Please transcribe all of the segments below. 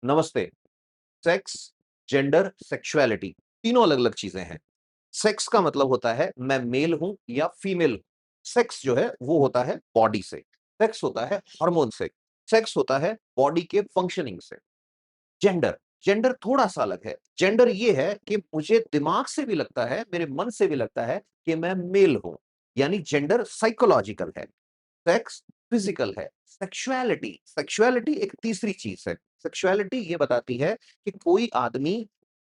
नमस्ते। Sex, gender, sexuality तीनों अलग-अलग चीज़ें हैं। सेक्स का मतलब होता है मैं मेल हूँ या फीमेल हूँ। सेक्स जो है वो होता है बॉडी से। सेक्स होता है हार्मोन से। सेक्स होता है बॉडी के फंक्शनिंग से। जेंडर, जेंडर थोड़ा-सा अलग है। जेंडर ये है कि मुझे दिमाग से भी लगता है, मेरे मन से भी लगता है कि मैं मेल हूँ। यानी जेंडर साइकोलॉजिकल है। सेक्स फिजिकल है। सेक्सुअलिटी सेक्सुअलिटी एक तीसरी चीज है। सेक्सुअलिटी ये बताती है कि कोई आदमी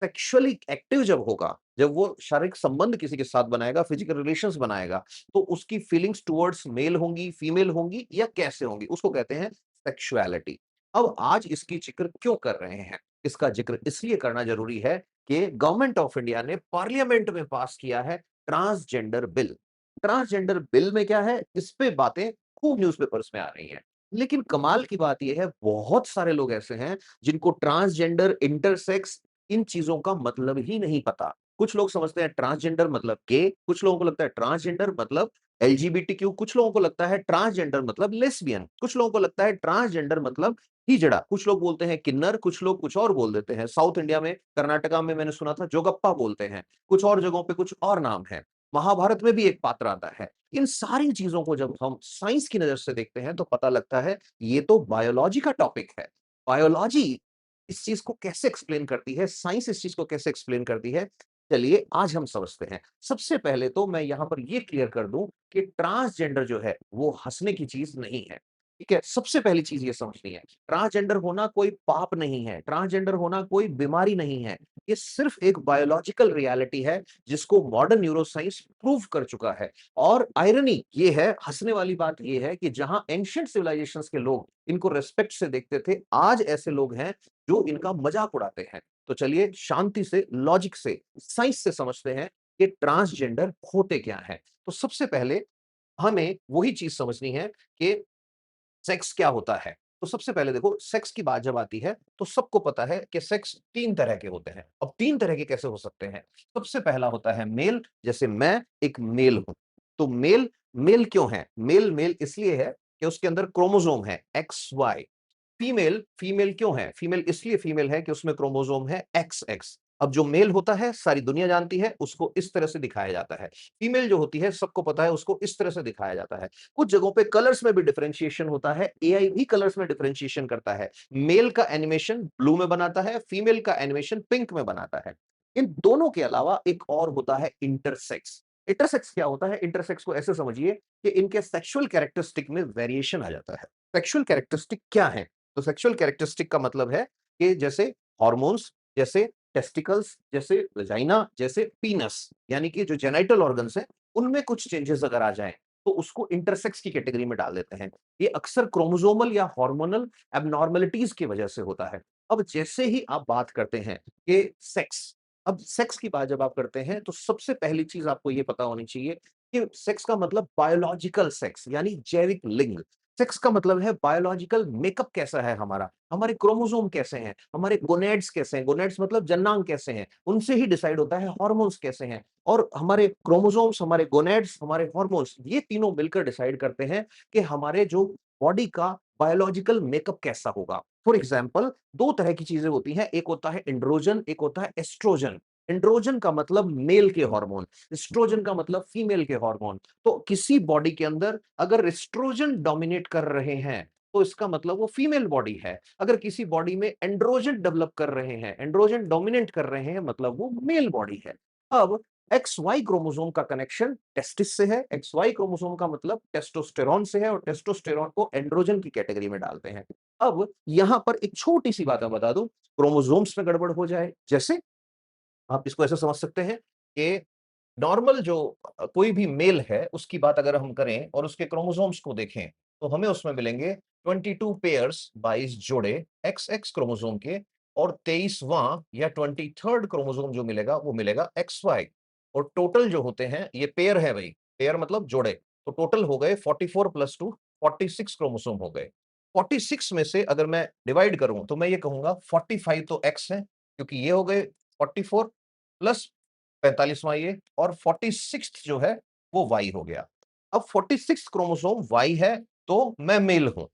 सेक्सुअली एक्टिव जब होगा, जब वो शारीरिक संबंध किसी के साथ बनाएगा, फिजिकल रिलेशंस बनाएगा, तो उसकी फीलिंग्स टुवर्ड्स मेल होंगी, फीमेल होंगी या कैसे होंगी, उसको कहते हैं सेक्सुअलिटी। अब आज इसकी जिक्र क्यों कर रहे हैं? इसका जिक्र इसलिए करना जरूरी है कि गवर्नमेंट ऑफ इंडिया ने पार्लियामेंट में पास किया है ट्रांसजेंडर बिल। ट्रांसजेंडर बिल में क्या है, इस पे बातें खूब न्यूज़पेपर्स में आ रही हैं। लेकिन कमाल की बात ये है, बहुत सारे लोग ऐसे हैं जिनको ट्रांसजेंडर, इंटरसेक्स इन चीज़ों का मतलब ही नहीं पता। कुछ लोग समझते हैं ट्रांसजेंडर मतलब गे, कुछ लोगों को लगता है ट्रांसजेंडर मतलब एलजीबीटीक्यू, कुछ लोगों को लगता है ट्रांसजेंडर मतलब लेस्बियन, कुछ लोगों को लगता है ट्रांसजेंडर मतलब हिजड़ा, कुछ लोग बोलते हैं किन्नर, कुछ लोग कुछ और बोल देते हैं। साउथ इंडिया में, कर्नाटका में मैंने सुना था जोगप्पा बोलते हैं, कुछ और जगहों पे कुछ और नाम है। महाभारत में भी एक पात्र आता है। इन सारी चीज़ों को जब हम साइंस की नज़र से देखते हैं तो पता लगता है ये तो बायोलॉजी का टॉपिक है। बायोलॉजी इस चीज़ को कैसे एक्सप्लेन करती है, साइंस इस चीज़ को कैसे एक्सप्लेन करती है, चलिए आज हम समझते हैं। सबसे पहले तो मैं यहाँ पर ये क्लियर कर दूँ कि ट्रांसजेंडर जो है वो हँसने की चीज़ नहीं है। ठीक है? सबसे पहली चीज़ ये समझनी है। ट्रांसजेंडर होना कोई पाप नहीं है, ट्रांसजेंडर होना कोई बीमारी नहीं है। ये सिर्फ़ एक बायोलॉजिकल रियलिटी है जिसको मॉडर्न न्यूरोसाइंस प्रूव कर चुका है। और आयरनी ये है, हँसने वाली बात ये है कि जहाँ एंशिएंट सिविलाइजेशंस के लोग इनको रिस्पेक्ट से देखते थे, आज ऐसे लोग हैं जो इनका मज़ाक उड़ाते हैं। तो चलिए शांति से, लॉजिक से, साइंस से समझते हैं कि ट्रांसजेंडर होते क्या हैं। तो सबसे पहले हमें वही चीज़ समझनी है कि सेक्स क्या होता है? तो सबसे पहले देखो, सेक्स की बात जब आती है तो सबको पता है कि सेक्स 3 तरह के होते हैं। अब 3 तरह के कैसे हो सकते हैं? सबसे पहला होता है मेल, जैसे मैं एक मेल हूँ। तो मेल, मेल क्यों है? मेल, मेल इसलिए है कि उसके अंदर क्रोमोसोम है XY। फीमेल, फीमेल क्यों है? फीमेल इसलिए फीमेल है कि उसमें क्रोमोसोम है XX। अब जो मेल होता है सारी दुनिया जानती है, उसको इस तरह से दिखाया जाता है। फीमेल जो होती है सबको पता है, उसको इस तरह से दिखाया जाता है। कुछ जगहों पे कलर्स में भी डिफरेंशिएशन होता है, एआई भी कलर्स में डिफरेंशिएशन करता है। मेल का एनिमेशन ब्लू में बनाता है, फीमेल का एनिमेशन पिंक में बनाता है। इन दोनों के अलावा एक और होता है इंटरसेक्स। इंटरसेक्स क्या होता है? इंटरसेक्स को ऐसे समझिए कि इनके सेक्सुअल कैरेक्टरिस्टिक में वेरिएशन आ जाता है। सेक्सुअल कैरेक्टरिस्टिक क्या है? तो सेक्सुअल कैरेक्टरिस्टिक का मतलब है कि जैसे हार्मोन्स, जैसे टेस्टिकल्स, जैसे वजाइना, जैसे पीनस, यानी कि जो जेनिटल ऑर्गन्स हैं, उनमें कुछ चेंजेस अगर आ जाएँ, तो उसको इंटरसेक्स की कैटेगरी में डाल देते हैं। ये अक्सर क्रोमोसोमल या हार्मोनल एब्नॉर्मैलिटीज़ की वजह से होता है। अब जैसे ही आप बात करते हैं कि सेक्स, अब सेक्स की बात जब आप करते हैं, तो सबसे पहली चीज़ आपको ये पता होनी चाहिए कि सेक्स का मतलब बायोलॉजिकल सेक्स यानी जैविक लिंग। सेक्स का मतलब है बायोलॉजिकल मेकअप कैसा है हमारा, हमारे क्रोमोसोम कैसे हैं, हमारे गोनैड्स कैसे हैं, गोनैड्स मतलब जननांग कैसे हैं, उनसे ही डिसाइड होता है हार्मोन्स कैसे हैं। और हमारे क्रोमोसोम्स, हमारे गोनैड्स, हमारे हार्मोन्स ये तीनों मिलकर डिसाइड करते हैं कि हमारे जो बॉडी का बायोलॉजिकल मेकअप कैसा होगा। फॉर एग्जाम्पल 2 तरह की चीज़ें होती हैं, एक होता है एंड्रोजन, एक होता है एस्ट्रोजन। एंड्रोजन का मतलब मेल के हार्मोन, एस्ट्रोजन का मतलब फीमेल के हार्मोन। तो किसी बॉडी के अंदर अगर एस्ट्रोजन डोमिनेट कर रहे हैं, तो इसका मतलब वो फीमेल बॉडी है। अगर किसी बॉडी में एंड्रोजन डेवलप कर रहे हैं, एंड्रोजन डोमिनेट कर रहे हैं, मतलब वो मेल बॉडी है। अब XY क्रोमोसोम का कनेक्शन टेस्टिस से है, XY क्रोमोसोम का मतलब टेस्टोस्टेरोन से है और टेस्टोस्टेरोन को एंड्रोजन की कैटेगरी में डालते हैं। अब यहां पर एक छोटी सी बात मैं बता दूं, क्रोमोसोम्स में गड़बड़ हो जाए, जैसे आप इसको ऐसे समझ सकते हैं कि नॉर्मल जो कोई भी मेल है, उसकी बात अगर हम करें और उसके क्रोमोसोम्स को देखें, तो हमें उसमें मिलेंगे 22 पेयर्स 22 जोड़े XX क्रोमोसोम के और 23वां या 23rd क्रोमोसोम जो मिलेगा, वो मिलेगा XY। और टोटल जो होते हैं, ये पेयर है भई, पेयर मतलब जोड़े। तो टोटल हो गए 44 प्लस 2 46 क्रोमोसोम हो गए। 46 में से अगर मैं डिवाइड करूँ, तो मैं ये कहूँगा 45 तो X है, क्योंकि ये हो गए 44 प्लस 45वां ये और 46th जो है वो वाई हो गया। अब 46 क्रोमोसोम वाई है तो मैं मेल हूं।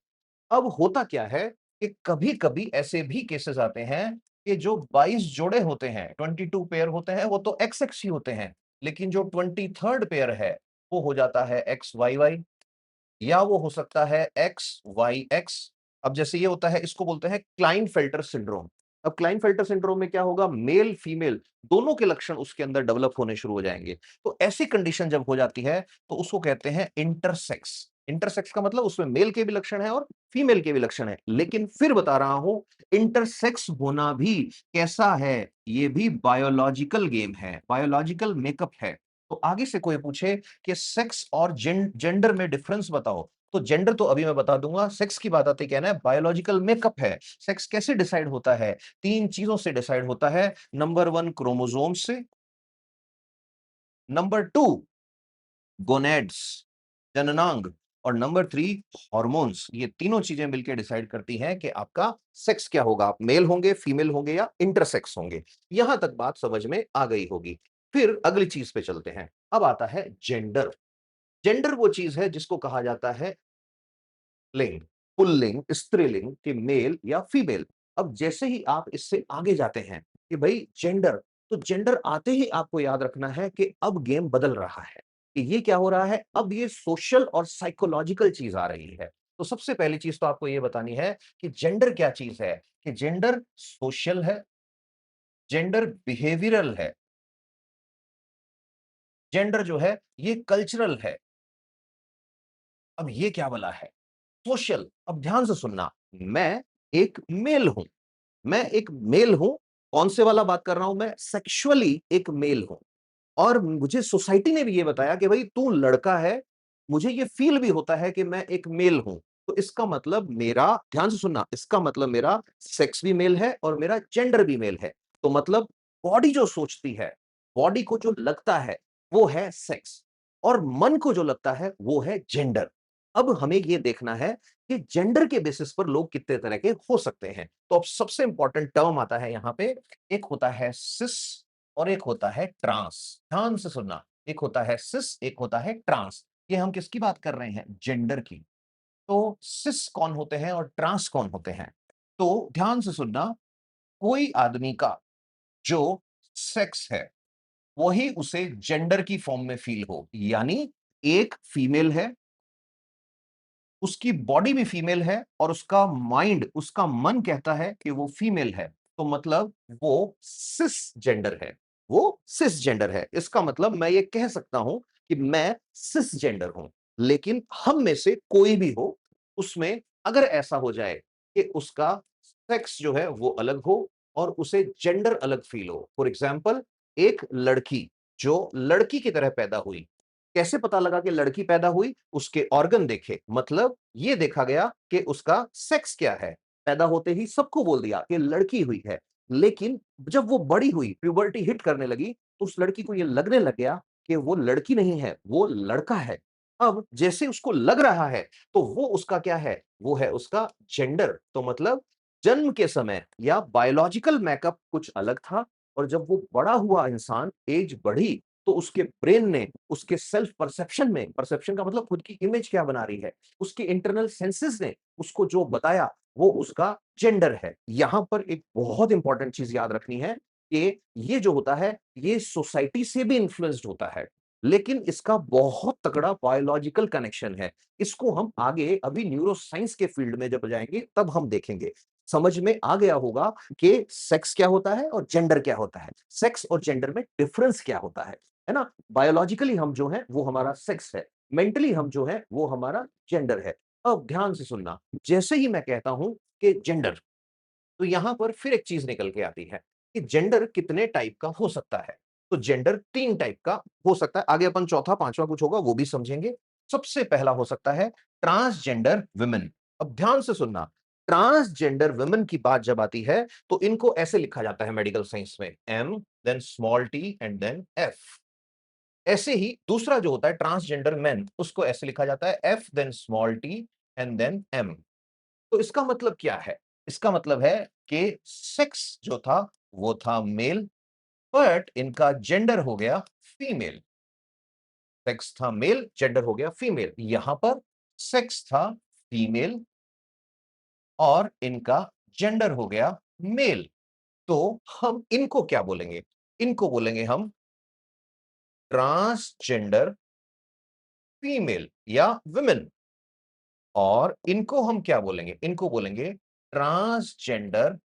अब होता क्या है कि कभी-कभी ऐसे भी केसेस आते हैं कि जो 22 जोड़े होते हैं, 22 पेयर होते हैं, वो तो XX ही होते हैं, लेकिन जो 23rd पेयर है, वो हो जाता है XYY या वो हो सकता है XYX। अब जैसे ये होता है, इसको बोलते हैं क्लाइनफेल्टर सिंड्रोम। अब क्लाइनफेल्टर सिंड्रोम में क्या होगा, मेल फीमेल दोनों के लक्षण उसके अंदर डेवलप होने शुरू हो जाएंगे। तो ऐसी कंडीशन जब हो जाती है तो उसको कहते हैं इंटरसेक्स। इंटरसेक्स का मतलब उसमें मेल के भी लक्षण है और फीमेल के भी लक्षण है, लेकिन फिर बता रहा हूं, इंटरसेक्स होना भी कैसा है, ये भी बायोलॉजिकल गेम है, बायोलॉजिकल मेकअप है। तो आगे से कोई पूछे कि सेक्स और जेंडर में डिफरेंस बताओ, तो जेंडर तो अभी मैं बता दूंगा, सेक्स की बात आती कहना है बायोलॉजिकल मेकअप है। सेक्स कैसे डिसाइड होता है, तीन चीजों से डिसाइड होता है। नंबर वन, क्रोमोसोम से। नंबर टू, गोनेड्स, जननांग। और नंबर थ्री, हॉर्मोन्स। ये तीनों चीजें मिलकर डिसाइड करती हैं कि आपका सेक्स क्या होगा, आप मेल होंगे, फीमेल होंगे या इंटरसेक्स होंगे। यहां तक बात समझ में आ गई होगी। फिर अगली चीज पे चलते हैं। अब आता है जेंडर। जेंडर वो चीज है जिसको कहा जाता है लिंग, पुल्लिंग, स्त्रीलिंग कि मेल या फीमेल। अब जैसे ही आप इससे आगे जाते हैं कि भाई जेंडर, तो जेंडर आते ही आपको याद रखना है कि अब गेम बदल रहा है, कि ये क्या हो रहा है, अब ये सोशल और साइकोलॉजिकल चीज आ रही है। तो सबसे पहली चीज तो आपको ये बतानी है कि जेंडर क्या चीज है, कि जेंडर सोशल है, जेंडर बिहेवियरल है, जेंडर जो है ये कल्चरल है। अब ये क्या वाला है, सोशल। अब ध्यान से सुनना, मैं एक मेल हूं, मैं एक मेल हूं। कौन से वाला बात कर रहा हूं, मैं सेक्सुअली एक मेल हूं। और मुझे सोसाइटी ने भी ये बताया कि भाई तू लड़का है, मुझे ये फील भी होता है कि मैं एक मेल हूं। तो इसका मतलब मेरा, ध्यान से सुनना, इसका मतलब मेरा सेक्स भी मेल है और मेरा जेंडर भी मेल है। तो मतलब बॉडी जो सोचती है, बॉडी को जो लगता है, वो है सेक्स, और मन को जो लगता है वो है जेंडर। अब हमें ये देखना है कि जेंडर के बेसिस पर लोग कितने तरह के हो सकते हैं। तो अब सबसे इंपॉर्टेंट टर्म आता है यहां पे, एक होता है सिस और एक होता है ट्रांस। ध्यान से सुनना, एक होता है सिस, एक होता है ट्रांस। ये हम किसकी बात कर रहे हैं, जेंडर की। तो सिस कौन होते हैं और ट्रांस कौन होते हैं, तो ध्यान से सुनना, कोई आदमी का जो सेक्स है वही उसे जेंडर की फॉर्म में फील हो, यानी एक फीमेल है, उसकी बॉडी भी फीमेल है और उसका माइंड, उसका मन कहता है कि वो फीमेल है, तो मतलब वो सिस जेंडर है, वो सिस जेंडर है। इसका मतलब मैं ये कह सकता हूं कि मैं सिस जेंडर हूं। लेकिन हम में से कोई भी हो, उसमें अगर ऐसा हो जाए कि उसका सेक्स जो है वो अलग हो और उसे जेंडर अलग फील हो, फॉर एग्जाम्पल एक लड़की जो लड़की की तरह पैदा हुई, कैसे पता लगा कि लड़की पैदा हुई, उसके ऑर्गन देखे, मतलब ये देखा गया कि उसका सेक्स क्या है। पैदा होते ही सबको बोल दिया कि लड़की हुई है, लेकिन जब वो बड़ी हुई, प्यूबर्टी हिट करने लगी, तो उस लड़की को ये लगने लग गया कि वो लड़की नहीं है, वो लड़का है। अब जैसे उसको लग रहा है, तो वो उसका क्या है, वो है उसका जेंडर। तो मतलब जन्म के समय या बायोलॉजिकल मेकअप कुछ अलग था, और जब वो बड़ा हुआ, इंसान एज बढ़ी, तो उसके ब्रेन ने, उसके सेल्फ परसेप्शन में, परसेप्शन का मतलब खुद की इमेज क्या बना रही है, उसके इंटरनल सेंसेस ने उसको जो बताया, वो उसका जेंडर है। यहां पर एक बहुत इंपॉर्टेंट चीज याद रखनी है कि ये जो होता है, ये सोसाइटी से भी इन्फ्लुएंस्ड होता है, लेकिन इसका बहुत तगड़ा बायोलॉजिकल कनेक्शन है। इसको हम आगे अभी न्यूरोसाइंस के फील्ड में जब जाएंगे तब हम देखेंगे। समझ में आ गया होगा कि सेक्स क्या होता है और जेंडर क्या होता है, सेक्स और जेंडर में डिफरेंस क्या होता है ना। बायोलॉजिकली हम जो है वो हमारा सेक्स है, मेंटली हम जो है वो हमारा जेंडर है। अब ध्यान से सुनना, जैसे ही मैं कहता हूं कि जेंडर, तो यहां पर फिर एक चीज निकल के आती है कि जेंडर कितने टाइप का हो सकता है। तो जेंडर तीन टाइप का हो सकता है, आगे अपन चौथा पांचवा कुछ होगा वो भी समझेंगे। सबसे पहला हो सकता है ट्रांसजेंडर वुमेन। अब ध्यान से सुनना, ट्रांसजेंडर वुमेन की बात जब आती है, तो इनको ऐसे लिखा जाता है मेडिकल साइंस में, M then small T and then F. ऐसे ही दूसरा जो होता है ट्रांसजेंडर मैन, उसको ऐसे लिखा जाता है, F then small T and then M. तो इसका मतलब क्या है, इसका मतलब है कि सेक्स जो था वो था मेल, बट इनका जेंडर हो गया फीमेल। सेक्स था मेल, जेंडर हो गया फीमेल। यहां पर सेक्स था फीमेल, और इनका जेंडर हो गया मेल। तो हम इनको क्या बोलेंगे? इनको बोलेंगे हम ट्रांसजेंडर फीमेल या वुमेन। और इनको हम क्या बोलेंगे? इनको बोलेंगे ट्रांसजेंडर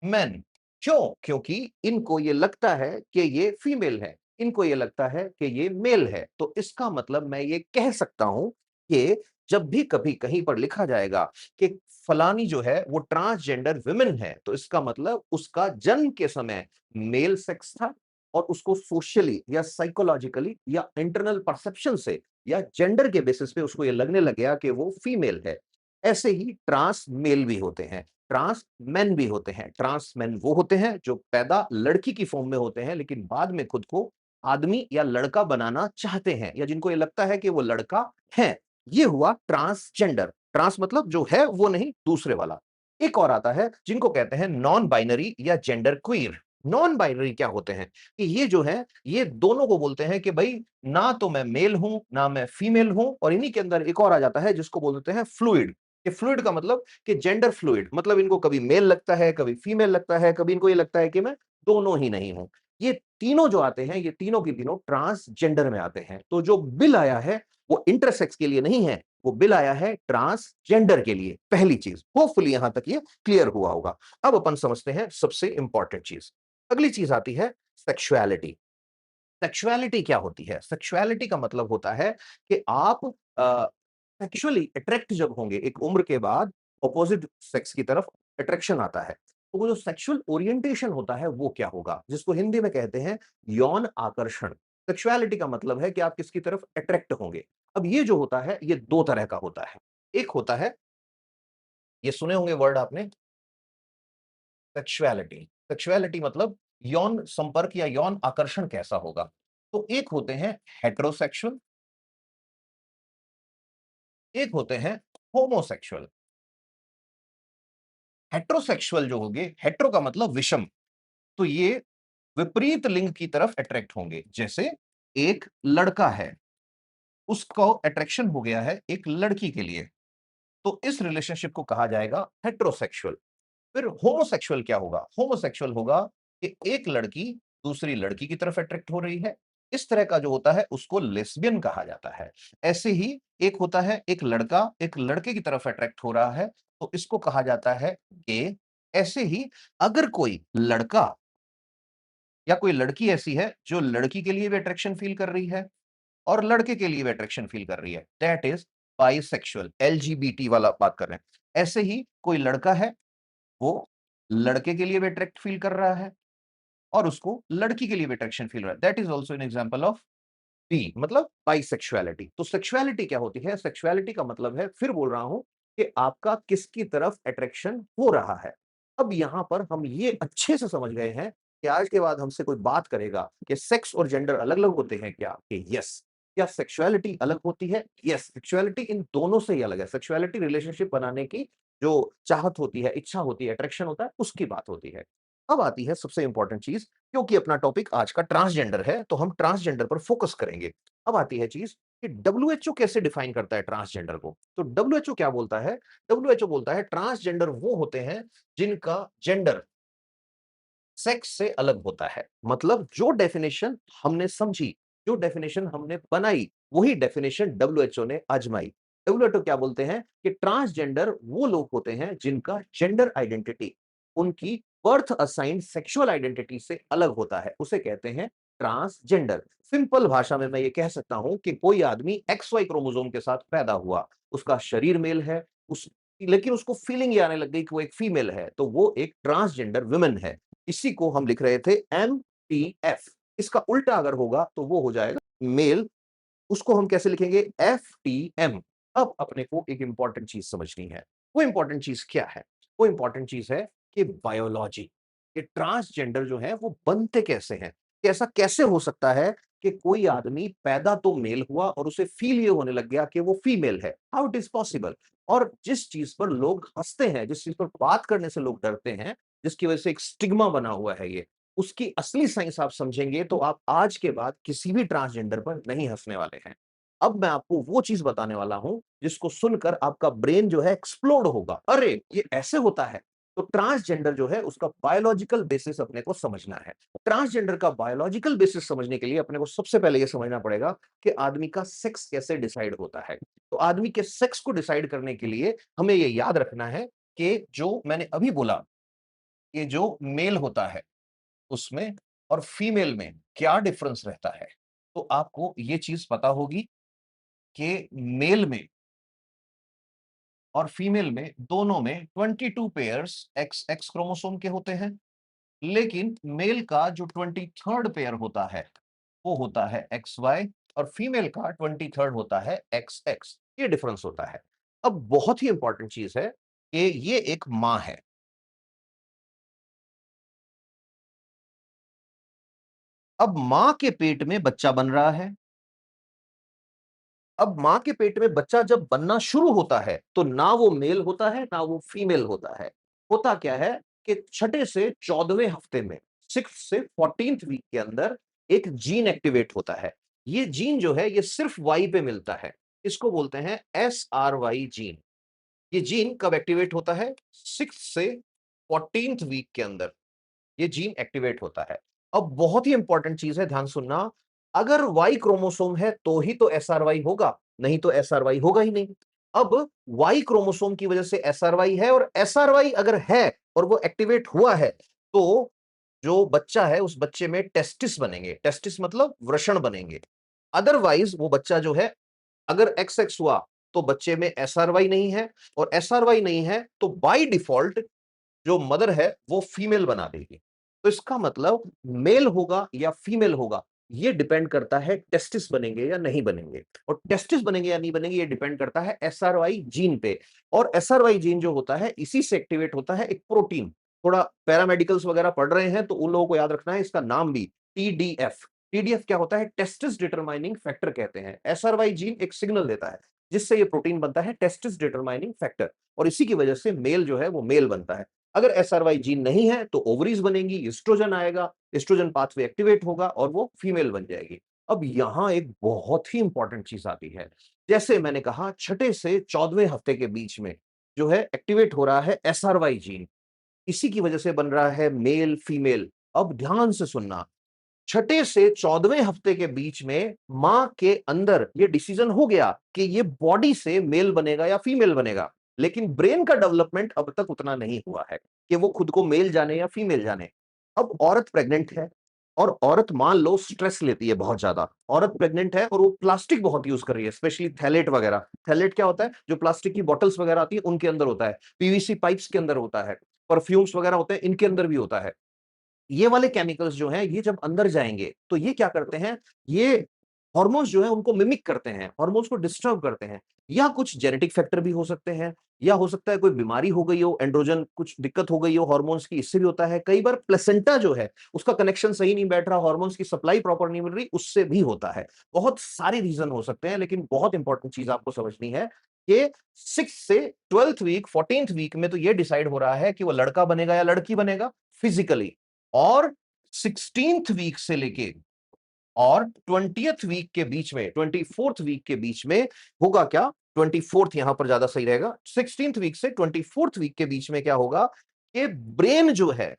मेन। क्यों? क्योंकि इनको ये लगता है कि ये फीमेल है, इनको ये लगता है कि ये मेल है। तो इसका मतलब मैं ये कह सकता हूं कि जब भी कभी कहीं पर लिखा जाएगा कि फलानी जो है वो ट्रांसजेंडर विमेन है, तो इसका मतलब उसका जन्म के समय मेल सेक्स था और उसको सोशली या साइकोलॉजिकली या इंटरनल परसेप्शन से या जेंडर के बेसिस पे उसको ये लगने लग गया कि वो फीमेल है। ऐसे ही ट्रांस मेल भी होते हैं, ट्रांस मेन भी होते हैं। ट्रांस मेन वो होते हैं जो पैदा लड़की की फॉर्म में होते हैं लेकिन बाद में खुद को आदमी या लड़का बनाना चाहते हैं, या जिनको ये लगता है कि वो लड़का है। ये हुआ ट्रांसजेंडर। ट्रांस मतलब जो है वो नहीं, दूसरे वाला। एक और आता है जिनको कहते हैं नॉन बाइनरी या जेंडर क्वीर। नॉन बाइनरी क्या होते हैं? कि ये जो है ये दोनों को बोलते हैं कि भाई ना तो मैं मेल हूं ना मैं फीमेल हूं। और इन्हीं के अंदर एक और आ जाता है जिसको बोलते हैं फ्लूइड। कि फ्लूइड का मतलब कि जेंडर फ्लूइड, मतलब इनको कभी मेल लगता है, कभी फीमेल लगता है, कभी इनको ये लगता है कि मैं दोनों ही नहीं हूं। ये तीनों जो आते हैं, ये तीनों की तीनों ट्रांसजेंडर में आते हैं। तो जो बिल आया है वो इंटरसेक्स के लिए नहीं है, वो बिल आया है ट्रांसजेंडर के लिए। पहली चीज, होपफुली यहां तक ये क्लियर हुआ होगा। अब अपन समझते हैं सबसे इंपॉर्टेंट चीज। अगली चीज आती है सेक्सुअलिटी। सेक्सुअलिटी क्या होती है? सेक्सुअलिटी का मतलब होता है कि आप सेक्सुअली अट्रैक्ट जब होंगे एक उम्र के बाद, ऑपोजिट सेक्स की तरफ अट्रैक्शन आता है, तो वो जो सेक्सुअल ओरिएंटेशन होता है वो क्या होगा, जिसको हिंदी में कहते हैं यौन आकर्षण। सेक्सुअलिटी का मतलब है कि आप किसकी तरफ अट्रैक्ट होंगे। अब ये जो होता है ये दो तरह का होता है। एक होता है, ये सुने होंगे वर्ड आपने, सेक्सुअलिटी। सेक्सुअलिटी मतलब यौन संपर्क या यौन आकर्षण कैसा होगा। तो एक होते हैं हेटेरोसेक्सुअल, एक होते हैं होमोसेक्सुअल। हेटेरोसेक्सुअल जो होंगे, हेटेरो का मतलब विषम, तो ये विपरीत लिंग की तरफ अट्रैक्ट होंगे। जैसे एक लड़का है, उसको अट्रैक्शन हो गया है एक लड़की के लिए, तो इस रिलेशनशिप को कहा जाएगा हेटेरोसेक्सुअल। फिर होमोसेक्सुअल क्या होगा? होमोसेक्सुअल होगा कि एक लड़की दूसरी लड़की की तरफ अट्रैक्ट हो रही है। इस तरह का जो होता है उसको लेस्बियन कहा जाता है। ऐसे ही एक होता है एक लड़का एक लड़के की तरफ अट्रैक्ट हो रहा है, तो इसको कहा जाता है गे। ऐसे ही अगर कोई लड़का या कोई लड़की ऐसी है जो लड़की के लिए भी अट्रैक्शन फील कर रही है और लड़के के लिए भी अट्रैक्शन फील कर रही है, दैट इज बाइसेक्सुअल। एलजीबीटी वाला बात कर रहे हैं। ऐसे ही कोई लड़का है, वो लड़के के लिए भी अट्रैक्ट फील कर रहा है और उसको लड़की के लिए भी अट्रैक्शन फील हो रहा है, that is also an example of B, मतलब बाइसेक्सुअलिटी। तो सेक्सुअलिटी क्या होती है? सेक्सुअलिटी का मतलब है, फिर बोल रहा हूं, कि आपका किसकी तरफ अट्रैक्शन हो रहा है। अब यहां पर हम ये अच्छे से समझ गए हैं कि आज के बाद हमसे कोई बात करेगा कि सेक्स और जेंडर अलग अलग होते हैं क्या, कि यस। क्या सेक्सुअलिटी अलग होती है? यस, सेक्सुअलिटी इन दोनों से ही अलग है। सेक्सुअलिटी रिलेशनशिप बनाने की जो चाहत होती है, इच्छा होती है, अट्रैक्शन होता है, उसकी बात होती है। अब आती है सबसे इंपॉर्टेंट चीज, क्योंकि अपना टॉपिक आज का ट्रांसजेंडर है तो हम ट्रांसजेंडर पर फोकस करेंगे। अब आती है चीज कि डब्ल्यूएचओ कैसे डिफाइन करता है ट्रांसजेंडर को। तो डब्ल्यूएचओ क्या बोलता है? डब्ल्यूएचओ बोलता है ट्रांसजेंडर वो होते हैं जिनका जेंडर सेक्स से अलग होता है। मतलब जो डेफिनेशन हमने समझी, जो डेफिनेशन हमने बनाई, वही डेफिनेशन डब्ल्यूएचओ ने आजमाई। डब्ल्यूएचओ क्या बोलते हैं कि ट्रांसजेंडर वो लोग होते हैं जिनका जेंडर आइडेंटिटी उनकी बर्थ असाइंड सेक्सुअल आइडेंटिटी से अलग होता है, उसे कहते हैं ट्रांसजेंडर। सिंपल भाषा में मैं ये कह सकता हूं कि कोई आदमी एक्स वाई क्रोमोसोम के साथ पैदा हुआ, उसका शरीर मेल है, उस लेकिन उसको फीलिंग ये आने लग गई कि वो एक फीमेल है, तो वो एक ट्रांसजेंडर वुमेन है। इसी को हम लिख रहे थे MTF। इसका उल्टा अगर होगा तो वो हो जाएगा मेल, उसको हम कैसे लिखेंगे? FTM। अब अपने को एक इंपॉर्टेंट चीज समझनी है। वो इंपॉर्टेंट चीज क्या है? वो इंपॉर्टेंट चीज है कि बायोलॉजी, कि ट्रांसजेंडर जो है वो बनते कैसे हैं। कि ऐसा कैसे हो सकता है कि कोई आदमी पैदा तो मेल हुआ और उसे फील ये होने लग गया कि वो फीमेल है। How it is possible? और जिस चीज पर लोग हंसते हैं, जिस चीज पर बात करने से लोग डरते हैं, जिसकी वजह से एक स्टिग्मा बना हुआ है ये, उसकी असली साइंस आप समझेंगे तो आप आज के बाद किसी भी ट्रांसजेंडर पर नहीं हंसने वाले हैं। अब मैं आपको वो चीज़ बताने वाला हूँ, जिसको सुनकर आपका ब्रेन जो है एक्सप्लोड होगा। अरे! ये ऐसे होता है। तो ट्रांसजेंडर जो है उसका बायोलॉजिकल बेसिस अपने को समझना है। ट्रांसजेंडर का बायोलॉजिकल बेसिस समझने के लिए अपने को सबसे पहले ये समझना पड़ेगा कि आदमी का सेक्स कैसे डिसाइड होता है। तो आदमी के सेक्स को डिसाइड करने के लिए हमें ये याद रखना है कि जो मैंने अभी बोला, ये जो मेल होता है उसमें और फीमेल में क्या डिफरेंस रहता है। तो आपको ये चीज़ पता होगी कि मेल में और फीमेल में दोनों में 22 पेयर्स एक्स एक्स क्रोमोसोम के होते हैं, लेकिन मेल का जो 23rd पेयर होता है, वो होता है XY और फीमेल का 23rd होता है XX। ये डिफरेंस होता है। अब बहुत ही इंपॉर्टेंट चीज़ है कि ये एक माँ है। अब माँ के पेट में बच्चा बन रहा है। अब माँ के पेट में बच्चा जब बनना शुरू होता है, तो ना वो मेल होता है, ना वो फीमेल होता है। होता क्या है कि छठे से 14वें हफ्ते में, 6th से 14th वीक के अंदर एक जीन एक्टिवेट होता है। ये जीन जो है, ये सिर्फ वाई पे मिलता है। इसको बोलते हैं SRY जीन। ये जीन कब एक्टिवेट होता है? 6th से 14th वीक के अंदर ये जीन एक्टिवेट होता है। अब बहुत ही इंपॉर्टेंट चीज़ है, ध्यान सुनना, अगर वाई क्रोमोसोम है तो ही तो एसआरवाई होगा, नहीं तो एसआरवाई होगा ही नहीं। अब वाई क्रोमोसोम की वजह से एसआरवाई है और एसआरवाई अगर है और वो एक्टिवेट हुआ है, तो जो बच्चा है उस बच्चे में टेस्टिस बनेंगे। टेस्टिस मतलब वृषण बनेंगे। अदरवाइज वो बच्चा जो है, अगर एक्स एक्स हुआ तो बच्चे में एसआरवाई नहीं है और एसआरवाई नहीं है तो बाय डिफॉल्ट जो मदर है वो फीमेल बना देगी। तो इसका मतलब मेल होगा या फीमेल होगा, ये डिपेंड करता है टेस्टिस बनेंगे या नहीं बनेंगे। और टेस्टिस बनेंगे या नहीं बनेंगे ये डिपेंड करता है एसआरवाई जीन पे। और एसआरवाई जीन जो होता है इसी से एक्टिवेट होता है एक प्रोटीन। थोड़ा पैरामेडिकल्स वगैरह पढ़ रहे हैं तो उन लोगों को याद रखना है इसका नाम भी, टीडीएफ। टीडीएफ क्या होता है? टेस्टिस डिटरमाइनिंग फैक्टर कहते हैं। एसआरवाई जीन एक सिग्नल देता है जिससे ये प्रोटीन बनता है टेस्टिस डिटरमाइनिंग फैक्टर, और इसी की वजह से मेल जो है वो मेल बनता है। अगर एसआरवाई जीन नहीं है तो ओवरीज बनेंगी, एस्ट्रोजन आएगा, एस्ट्रोजन पाथवे एक्टिवेट होगा और वो फीमेल बन जाएगी। अब यहां एक बहुत ही इंपॉर्टेंट चीज आती है। जैसे मैंने कहा, छठे से 14वें हफ्ते के बीच में जो है एक्टिवेट हो रहा है एसआरवाई जीन, इसी की वजह से बन रहा है मेल फीमेल। अब ध्यान से सुनना, छठे से 14वें हफ्ते के बीच में मां के अंदर ये डिसीजन हो गया कि ये बॉडी से मेल बनेगा या फीमेल बनेगा, लेकिन ब्रेन का डेवलपमेंट अब तक उतना नहीं हुआ है कि वो खुद को मेल जाने या फीमेल जाने। अब औरत प्रेग्नेंट है और औरत मान लो स्ट्रेस लेती है बहुत ज्यादा। औरत प्रेग्नेंट है और वो प्लास्टिक बहुत यूज कर रही है, स्पेशली थैलेट वगैरह। थैलेट क्या होता है? जो प्लास्टिक की बॉटल्स वगैरह आती है उनके अंदर होता है, पीवीसी पाइप्स के अंदर होता है, परफ्यूम्स वगैरह होते हैं इनके अंदर भी होता है। ये वाले केमिकल्स जो हैं, ये जब अंदर जाएँगे, तो ये क्या करते हैं, ये हार्मोन्स जो हैं, उनको मिमिक करते हैं, हार्मोन्स को डिस्टर्ब करते हैं। या कुछ जेनेटिक फैक्टर भी हो सकते हैं, या हो सकता है कोई बीमारी हो गई हो, एंड्रोजन कुछ दिक्कत हो गई हो हार्मोन्स की, इससे भी होता है। कई बार प्लेसेंटा जो है, उसका कनेक्शन सही नहीं बैठ रहा, हार्मोन्स की सप्लाई प्रॉपर नहीं मिल रही, उससे भी होता है। बहुत सारे रीज़न हो सकते हैं, लेकिन बहुत इंपॉर्टेंट चीज़ आपको समझनी है कि 6th से 12th वीक, 14th वीक में तो ये डिसाइड हो रहा है कि वो लड़का बनेगा या लड़की बनेगा फिजिकली। और 16th वीक से लेके और 20th वीक के बीच में, 24th वीक के बीच में होगा क्या? 24th यहां पर ज्यादा सही रहेगा। 16th वीक से 24th वीक के बीच में क्या होगा कि ब्रेन जो है,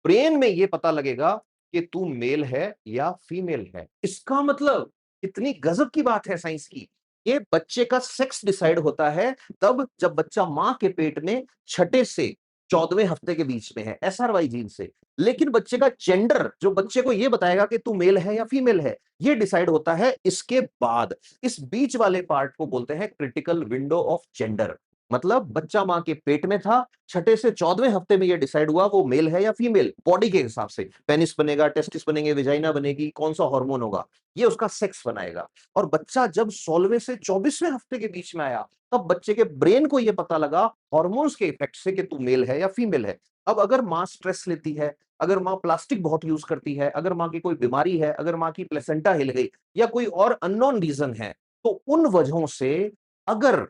ब्रेन में ये पता लगेगा कि तू मेल है या फीमेल है। इसका मतलब इतनी गजब की बात है साइंस की। ये बच्चे का सेक्स डिसाइड होता है तब जब बच्चा मां के पेट में छठे से 14वें हफ्ते के बीच में है, एसआरवाई जीन से। लेकिन बच्चे का जेंडर जो बच्चे को ये बताएगा कि तू मेल है या फीमेल है, ये डिसाइड होता है इसके बाद। इस बीच वाले पार्ट को बोलते हैं क्रिटिकल विंडो ऑफ जेंडर। मतलब बच्चा मां के पेट में था, छठे से 14वें हफ्ते में ये डिसाइड हुआ वो मेल है या फीमेल, बॉडी के हिसाब से पेनिस बनेगा, टेस्टिस बनेंगे, वेजाइना बनेगी, कौन सा हार्मोन होगा, ये उसका सेक्स बनाएगा। और बच्चा जब 16वें से 24वें हफ्ते के बीच में आया, तब बच्चे के ब्रेन को ये पता लगा हार्मोन्स के इफेक्ट से कि तू मेल है या फीमेल है। अब अगर मां स्ट्रेस लेती है, अगर मां प्लास्टिक बहुत यूज करती है, अगर मां की कोई बीमारी है, अगर मां की प्लेसेंटा हिल गई या कोई और अननोन रीजन है, तो उन वजहों से अगर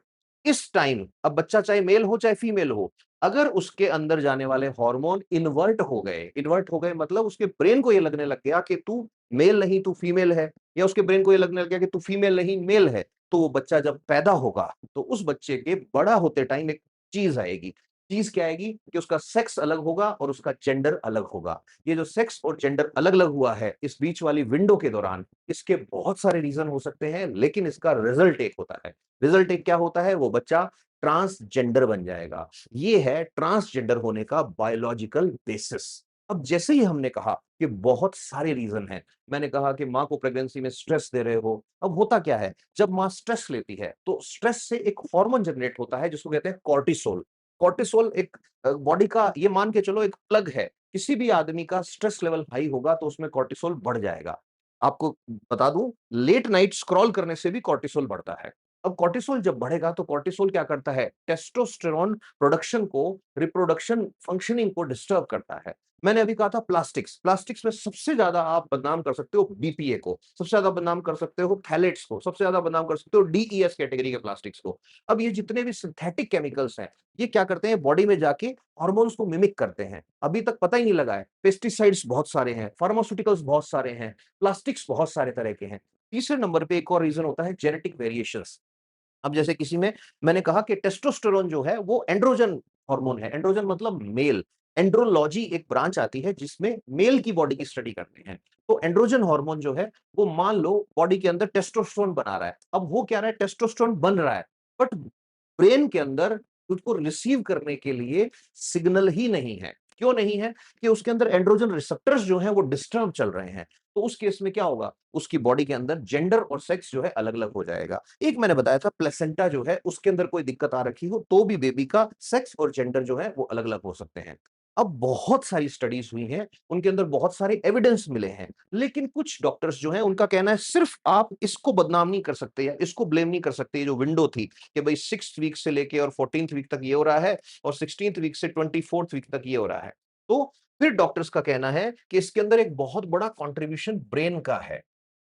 इस टाइम, अब बच्चा चाहे मेल हो चाहे फीमेल हो, अगर उसके अंदर जाने वाले हार्मोन इन्वर्ट हो गए मतलब उसके ब्रेन को ये लगने लग गया कि तू मेल नहीं तू फीमेल है, या उसके ब्रेन को ये लगने लग गया कि तू फीमेल नहीं मेल है, तो वो बच्चा जब पैदा होगा, तो उस बच्चे के बड़ा होते टाइम एक चीज़ आएगी। चीज़ क्या आएगी कि उसका सेक्स अलग होगा और उसका जेंडर अलग होगा। ये जो सेक्स और जेंडर अलग-अलग हुआ है, इस बीच वाली विंडो के दौरान, इसके बहुत सारे रीज़न हो सकते हैं, लेकिन इसका रिज़ल्ट एक होता है। रिज़ल्ट एक क्या होता है? वो बच्चा ट्रांसजेंडर बन जाएगा। ये है ट्रांसजेंडर होने का बायोलॉजिकल बेसिस। अब जैसे ही हमने कहा कि बहुत सारे रीज़न हैं, मैंने कहा कि माँ को प्रेगनेंसी में स्ट्रेस दे रहे हो, अब होता क्या है? जब माँ स्ट्रेस लेती है, तो स्ट्रेस से एक हार्मोन जनरेट होता है जिसको कहते हैं कॉर्टिसोल। कॉर्टिसोल एक बॉडी का ये मान के चलो एक प्लग है। किसी भी आदमी का स्ट्रेस लेवल हाई होगा तो उसमें कॉर्टिसोल बढ़ जाएगा। आपको बता दूँ, लेट नाइट स्क्रॉल करने से भी कॉर्टिसोल बढ़ता है। अब कॉर्टिसोल जब बढ़ेगा तो कॉर्टिसोल क्या करता है? टेस्टोस्टेरोन प्रोडक्शन को, रिप्रोडक्शन फंक्शनिंग को डिस्टर्ब करता है। मैंने अभी कहा था प्लास्टिक्स, प्लास्टिक्स में सबसे ज्यादा आप बदनाम कर सकते हो बीपीए को, सबसे ज्यादा बदनाम कर सकते हो थैलेट्स को, सबसे ज्यादा बदनाम कर सकते हो डीईएस कैटेगरी के प्लास्टिक्स को। अब ये जितने भी सिंथेटिक केमिकल्स हैं, ये क्या करते हैं बॉडी में जाके हार्मोन्स को मिमिक करते हैं। अभी तक पता ही नहीं लगा है। पेस्टिसाइड्स बहुत सारे हैं, फार्मास्यूटिकल्स बहुत सारे हैं, प्लास्टिक्स बहुत सारे तरह के हैं। तीसरे नंबर पे एक और रीजन होता है जेनेटिक वेरिएशंस। अब जैसे किसी में मैंने कहा कि टेस्टोस्टेरोन जो है वो एंड्रोजन हार्मोन है। एंड्रोजन मतलब मेल। एंड्रोलॉजी एक ब्रांच आती है जिसमें मेल की बॉडी की स्टडी करते हैं। तो एंड्रोजन हार्मोन जो है वो मान लो बॉडी के अंदर टेस्टोस्टेरोन बना रहा है। अब वो क्या रहा है टेस्टोस्टेरोन बन रहा है, बट ब्रेन के अंदर उसको रिसीव करने के लिए सिग्नल ही नहीं है। क्यों नहीं है? कि उसके अंदर एंड्रोजन रिसेप्टर्स जो हैं वो डिस्टर्ब चल रहे हैं। तो उस केस में क्या होगा? उसकी बॉडी के अंदर जेंडर और सेक्स जो है अलग-अलग हो जाएगा। एक मैंने बताया था प्लेसेंटा जो है उसके अंदर कोई दिक्कत आ रखी हो तो भी बेबी का सेक्स और जेंडर जो है वो अलग-अलग हो सकते हैं। अब बहुत सारी स्टडीज़ हुई हैं, उनके अंदर बहुत सारे एविडेंस मिले हैं, लेकिन कुछ डॉक्टर्स जो हैं उनका कहना है सिर्फ आप इसको बदनाम नहीं कर सकते या इसको ब्लेम नहीं कर सकते। ये जो विंडो थी कि भई 6th वीक से लेके और 14th वीक तक ये हो रहा है और 16th वीक से 24th वीक तक ये हो रहा है। तो फिर डॉक्टर्स का कहना है कि इसके अंदर एक बहुत बड़ा कंट्रीब्यूशन ब्रेन का है।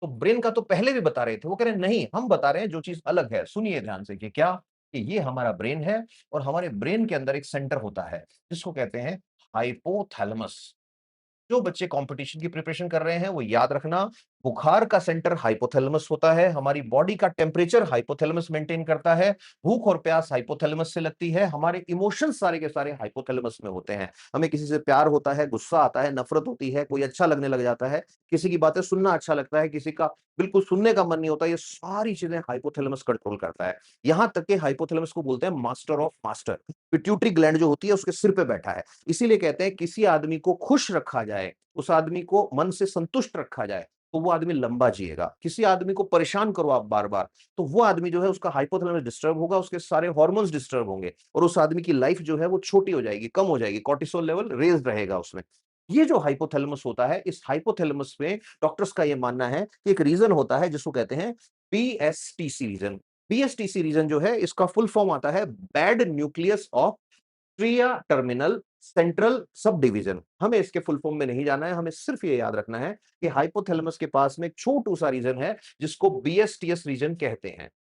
तो ब्रेन का तो पहले भी बता रहे थे, वो कह रहे हैं नहीं, हम बता रहे हैं जो चीज़ अलग है। सुनिए ध्यान से कि क्या? कि ये हमारा ब्रेन है और हमारे ब्रेन के अंदर एक सेंटर होता है, जिसको कहते हैं हाइपोथैलेमस। जो बच्चे कंपटीशन की प्रिपरेशन कर रहे हैं वो याद रखना, बुखार का सेंटर हाइपोथैलेमस होता है, हमारी बॉडी का टेम्परेचर हाइपोथैलेमस मेंटेन करता है, भूख और प्यास हाइपोथैलेमस से लगती है, हमारे इमोशंस सारे के सारे हाइपोथैलेमस में होते हैं। हमें किसी से प्यार होता है, गुस्सा आता है, नफरत होती है, कोई अच्छा लगने लग जाता है, किसी की बातें सुनना अच्छा लगता है, किसी का बिल्कुल सुनने का मन नहीं होता, ये सारी चीजें हाइपोथैलेमस कंट्रोल करता है। यहां तक कि हाइपोथैलेमस को बोलते हैं master of master. Pituitary gland जो होती है उसके सिर पे बैठा है। इसीलिए कहते हैं किसी आदमी को खुश रखा जाए, उस आदमी को मन से संतुष्ट रखा जाए, तो वो आदमी लंबा जिएगा। किसी आदमी को परेशान करो आप बार-बार, तो वो आदमी जो है उसका हाइपोथैलेमस डिस्टर्ब होगा, उसके सारे हार्मोन्स डिस्टर्ब होंगे और उस आदमी की लाइफ जो है वो छोटी हो जाएगी, कम हो जाएगी, कॉर्टिसोल लेवल रेज़ रहेगा उसमें। ये जो हाइपोथैलेमस होता है, इस हाइपोथैलेमस में डॉक्टर्स का ये मानना है कि एक रीजन होता है जिसको कहते हैं बीएसटीसी रीजन। बीएसटीसी रीजन जो है इसका फुल फॉर्म आता है bed nucleus of stria terminal central subdivision. हमें इसके फुल फॉर्म में नहीं जाना है, हमें सिर्फ ये याद रखना है कि हाइपोथैलेमस के पास में एक छोटू सा रीजन है जिसको बीएसटीएस रीजन कहते हैं।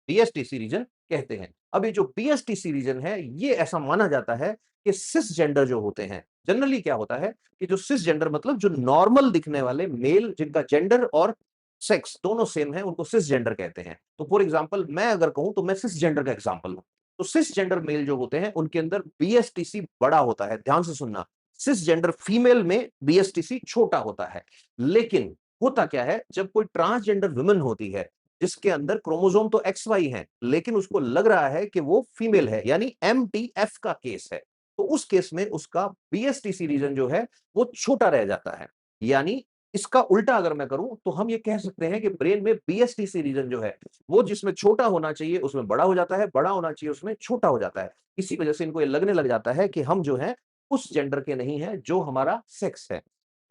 बीएसटीसी रीजन कहते हैं। अब ये जो बीएसटीसी रीजन है, ये ऐसा माना जाता है कि सिसजेंडर जो होते हैं, जनरली क्या होता है कि जो सिसजेंडर मतलब जो नॉर्मल दिखने वाले मेल जिनका जेंडर और सेक्स दोनों सेम है, उनको सिसजेंडर कहते हैं। तो फॉर एग्जांपल मैं अगर कहूं तो मैं सिसजेंडर का एग्जांपल हूं। तो सिसजेंडर मेल जो होते हैं उनके अंदर बीएसटीसी बड़ा होता है। ध्यान से सुनना, सिसजेंडर फीमेल में बीएसटीसी छोटा होता है। लेकिन होता क्या है जब कोई ट्रांसजेंडर वुमन होती है जिसके अंदर क्रोमोसोम तो एक्स वाई है, लेकिन उसको लग रहा है कि वो फीमेल है, यानी एमटीएफ का केस है। तो उस केस में उसका बीएसटीसी रीजन जो है वो छोटा रह जाता है। यानी इसका उल्टा अगर मैं करूं तो हम ये कह सकते हैं कि ब्रेन में बीएसटीसी रीजन जो है वो जिसमें छोटा होना चाहिए उसमें बड़ा हो जाता है, बड़ा होना चाहिए उसमें छोटा हो जाता है। इसी वजह से इनको ये लगने लग जाता है कि हम जो है उस जेंडर के नहीं है जो हमारा सेक्स है।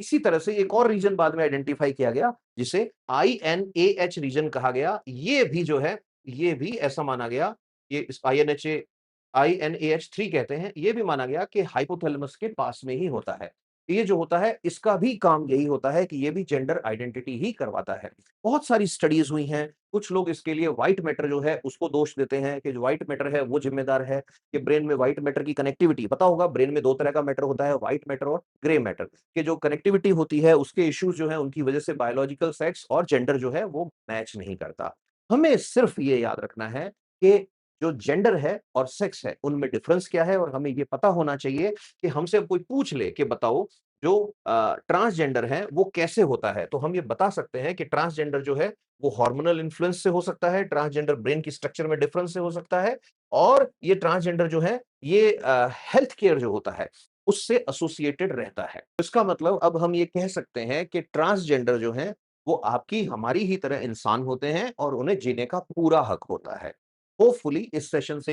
इसी तरह से एक और रीजन बाद में आइडेंटिफाई किया गया जिसे आईएनएच रीजन कहा गया। ये भी जो है, ये भी ऐसा माना गया, ये इस आईएनएच 3 कहते हैं, ये भी माना गया कि हाइपोथैलेमस के पास में ही होता है। ये जो होता है, इसका भी काम यही होता है कि ये भी जेंडर आइडेंटिटी ही करवाता है। बहुत सारी स्टडीज हुई हैं, कुछ लोग इसके लिए व्हाइट मैटर जो है उसको दोष देते हैं कि जो व्हाइट मैटर है वो जिम्मेदार है कि ब्रेन में व्हाइट मैटर की कनेक्टिविटी पता होगा ब्रेन में 2 तरह का मैटर होता है व्हाइट मैटर और ग्रे मैटर कि जो कनेक्टिविटी होती है उसके इश्यूज जो है उनकी वजह से बायोलॉजिकल सेक्स और जेंडर जो है वो मैच नहीं करता। हमें सिर्फ ये याद रखना है कि जो जेंडर है और सेक्स है उनमें डिफरेंस क्या है और हमें ये पता होना चाहिए कि हमसे अब कोई पूछ ले कि बताओ जो ट्रांसजेंडर है वो कैसे होता है? तो हम ये बता सकते हैं कि ट्रांसजेंडर जो है वो हार्मोनल इन्फ्लुएंस से हो सकता है, ट्रांसजेंडर ब्रेन की स्ट्रक्चर में डिफरेंस से हो सकता है और ये ट्रांसजेंडर जो है ये हेल्थ केयर जो होता है उससे एसोसिएटेड रहता है। इसका मतलब अब हम ये कह सकते हैं कि ट्रांसजेंडर जो है वो आपकी हमारी ही तरह इंसान होते हैं और उन्हें जीने का पूरा हक होता है। होपफुली इस सेशन से